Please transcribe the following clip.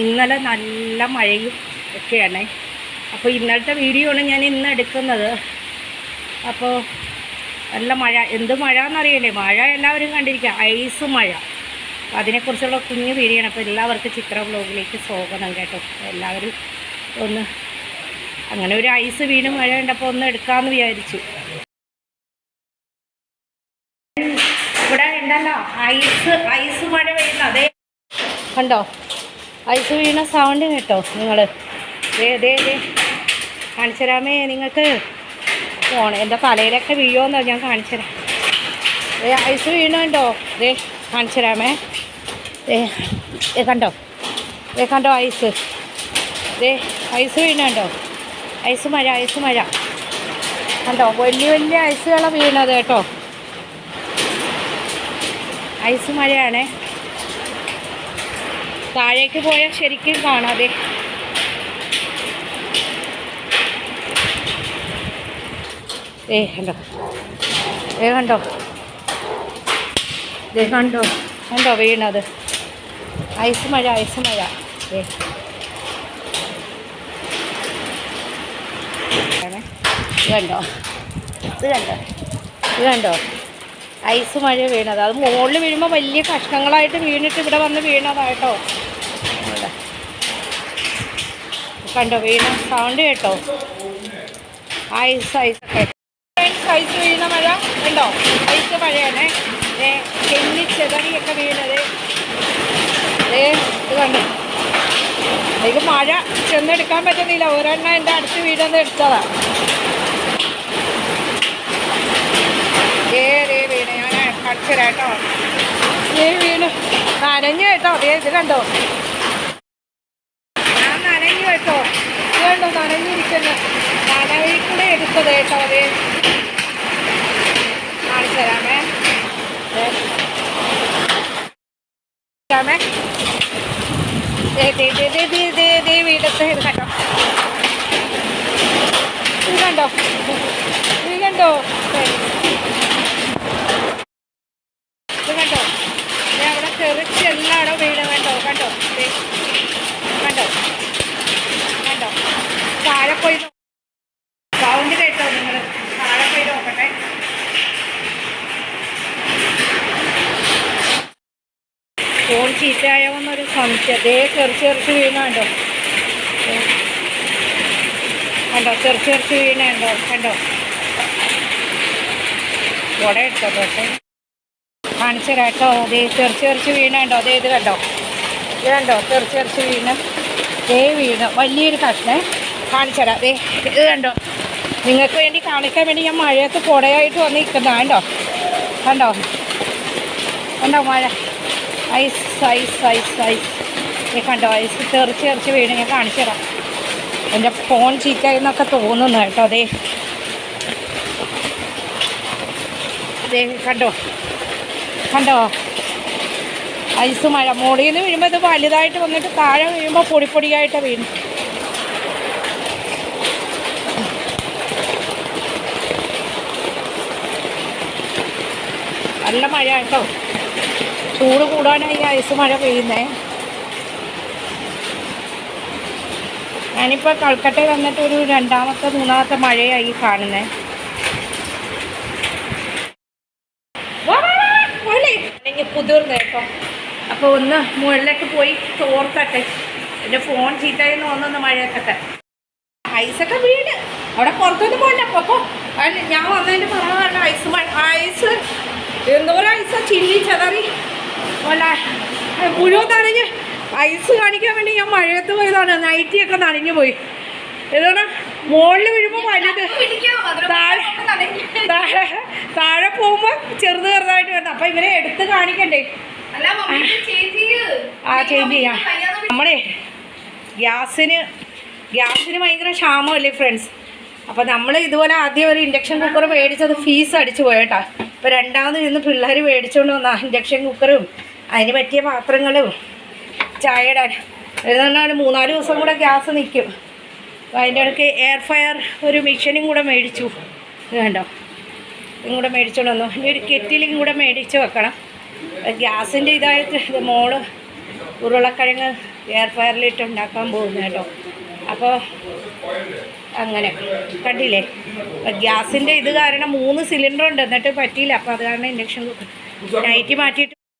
ഇന്നലെ നല്ല മഴയും ഒക്കെയാണ്. അപ്പോൾ ഇന്നലത്തെ വീഡിയോ ആണ് ഞാൻ ഇന്ന് എടുക്കുന്നത്. അപ്പോൾ നല്ല മഴ, എന്ത് മഴ എന്നറിയണ്ടേ? മഴ എല്ലാവരും കണ്ടിരിക്കുക, ഐസ് മഴ. അപ്പോൾ അതിനെക്കുറിച്ചുള്ള കുഞ്ഞു വീഡിയോ ആണ്. അപ്പോൾ എല്ലാവർക്കും ചിത്ര വ്ലോഗിലേക്ക് സ്വാഗതം കേട്ടോ. എല്ലാവരും ഒന്ന് അങ്ങനെ ഒരു ഐസ് വീണ് മഴ ഉണ്ടപ്പോൾ ഒന്ന് എടുക്കാമെന്ന് വിചാരിച്ചു. ഇവിടെ ഉണ്ടല്ലോ ഐസ് മഴ പെയ്യുന്ന അതേ കണ്ടോ, ഐസ് വീണ സൗണ്ട് കേട്ടോ നിങ്ങൾ? ദേ കാണിച്ചുതരാമേ നിങ്ങൾക്ക്. എൻ്റെ തലയിലൊക്കെ വീഴുമെന്നോ ഞാൻ കാണിച്ചുതരാം. ഐസ് വീണുണ്ടോ? ദേ കാണിച്ചുതരാമേ. കണ്ടോ ഐസ്? ഐസ് വീണുണ്ടോ? ഐസ് മഴ കണ്ടോ? വലിയ ഐസുകളാണ് വീണത് കേട്ടോ. ഐസ് മഴയാണേ. താഴേക്ക് പോയാൽ ശരിക്കും കാണാതെ. കണ്ടോ വീണത്? ഐസ് മഴ. ഇത് കണ്ടോ ഐസ് മഴ വീണത്. അത് മുകളിൽ വീഴുമ്പോൾ വലിയ കഷ്ണങ്ങളായിട്ട് വീണിട്ട് ഇവിടെ വന്ന് വീണതായിട്ടോ. കണ്ടോ വീണ സൗണ്ട് കേട്ടോ? ഐസ് വീണ മഴ കണ്ടോ? ഐസ് മഴയാണ്. ചെന്നി ചെതറിയൊക്കെ വീണത്. ഇത് കണ്ടോ? ഇത് മഴ ചെന്നെടുക്കാൻ പറ്റുന്നില്ല. ഒരെണ്ണം എൻ്റെ അടുത്ത് വീണെന്ന് എടുത്തതാ. വീണ് ഞാൻ കാണിച്ചു തരാം കേട്ടോ. വീണ് നനഞ്ഞു കേട്ടോ. ഇത് കണ്ടോ? ഞാൻ നനഞ്ഞു കേട്ടോ. ഇത് കണ്ടോ നനഞ്ഞിരിക്കുന്നു. നനവിൽ കൂടെ എടുത്തത് കേട്ടോ. കാണിച്ചു തരാമേ. വീടത്ത് ഇത് കണ്ടോ? ഇത് കണ്ടോ? ഇത് കണ്ടോ? അവിടെ തെറിച്ച് എല്ലായിടം വീട് കണ്ടോ? താഴെ പോയി സൗണ്ട് കേട്ടോ നിങ്ങൾ? താഴെ പോയി നോക്കട്ടെ. ഫോൺ ചീത്തയായോന്നൊരു സംശയം. ചെറിച്ച് വീണുണ്ടോ? ചെറിച്ച് വീണുണ്ടോ? കണ്ടോ? കുട എടുത്തോ കേട്ടോ. കാണിച്ചു തരാം കേട്ടോ. ചെറിച്ച് വീണുണ്ടോ? ഇത് കണ്ടോ? ചെറിച്ച് വീണ് വീണ് വലിയൊരു കഷ്ണം. കാണിച്ചു തരാം. ഇത് കണ്ടോ? നിങ്ങൾക്ക് വേണ്ടി കാണിക്കാൻ വേണ്ടി ഞാൻ മഴയത്ത് കുടയായിട്ട് വന്ന് നിൽക്കുന്ന കണ്ടോ മഴ? ഐസ് കണ്ടോ? ഐസ് ചെറിച്ച് വീണ് ഞാൻ കാണിച്ചു തരാം. എൻ്റെ ഫോൺ ചീത്തയെന്നൊക്കെ തോന്നുന്നു കേട്ടോ. കണ്ടോ ഐസ് മഴ? മുകളിൽ നിന്ന് വീഴുമ്പോൾ ഇത് വലുതായിട്ട് വന്നിട്ട് താഴെ വീഴുമ്പോൾ പൊടിയായിട്ട് വീണു. നല്ല മഴ കേട്ടോ. ചൂട് കൂടാനായി ഐസ് മഴ പെയ്യുന്നേ. ഞാനിപ്പോൾ കൽക്കട്ടയിൽ വന്നിട്ട് ഒരു മൂന്നാമത്തെ മഴയായി കാണുന്നേ. കുതിർന്ന് കേട്ടോ. അപ്പോൾ ഒന്ന് മുകളിലേക്ക് പോയി തോർത്തട്ടെ. എൻ്റെ ഫോൺ ചീത്തയെന്ന് തോന്നുന്ന മഴയൊക്കെ. ഐസൊക്കെ വീട് അവിടെ പുറത്തൊന്നും പോകണ്ട. അപ്പോൾ ഞാൻ വന്നതിൻ്റെ പറയാൻ ഐസ് എന്തോരം ഐസ് ചില്ലി ചെതറി മുഴുവൻ നനഞ്ഞ്. ഐസ് കാണിക്കാൻ വേണ്ടി ഞാൻ മഴയത്ത് പോയതാണ്. നൈറ്റിയൊക്കെ നനഞ്ഞു പോയി. ഇതാണ് മുകളിൽ വീഴുമ്പോൾ വലുത്, താഴെ പോകുമ്പോൾ ചെറുതായിട്ട് വരുന്നത്. അപ്പം ഇവരെ എടുത്ത് കാണിക്കണ്ടേ? ചേഞ്ച് ചെയ്യാം. നമ്മളെ ഗ്യാസിന് ഭയങ്കര ക്ഷാമമല്ലേ ഫ്രണ്ട്സ്? അപ്പോൾ നമ്മൾ ഇതുപോലെ ആദ്യം ഒരു ഇൻഡക്ഷൻ കുക്കർ മേടിച്ചത് ഫീസ് അടിച്ചു പോയേട്ടാ. ഇപ്പോൾ രണ്ടാമത് ഇന്ന് പിള്ളേർ മേടിച്ചുകൊണ്ട് വന്ന ഇൻഡക്ഷൻ കുക്കറും അതിന് പറ്റിയ പാത്രങ്ങളും ചായ ഇടാൻ പറഞ്ഞാൽ 3-4 ദിവസം കൂടെ ഗ്യാസ് നിൽക്കും. അപ്പോൾ അതിൻ്റെ ഇടയ്ക്ക് എയർ ഫയർ ഒരു മെഷീനും കൂടെ മേടിച്ചു. ഇത് കണ്ടോ? ഇതും കൂടെ മേടിച്ചുകൊണ്ട് വന്നു. ഇനി ഒരു കെറ്റിലും കൂടെ മേടിച്ച് വെക്കണം. ഗ്യാസിൻ്റെ ഇതായിട്ട് മോള് ഉരുളക്കിഴങ്ങ് എയർ ഫയറിലിട്ട് ഉണ്ടാക്കാൻ പോകുന്നത് കേട്ടോ. അപ്പോൾ അങ്ങനെ കണ്ടില്ലേ, ഗ്യാസിൻ്റെ ഇത് കാരണം 3 സിലിണ്ടർ ഉണ്ട്, എന്നിട്ട് പറ്റിയില്ല. അപ്പോൾ അത് കാരണം ഇൻഡക്ഷൻ കുക്കർ നൈറ്റ് മാറ്റിയിട്ട്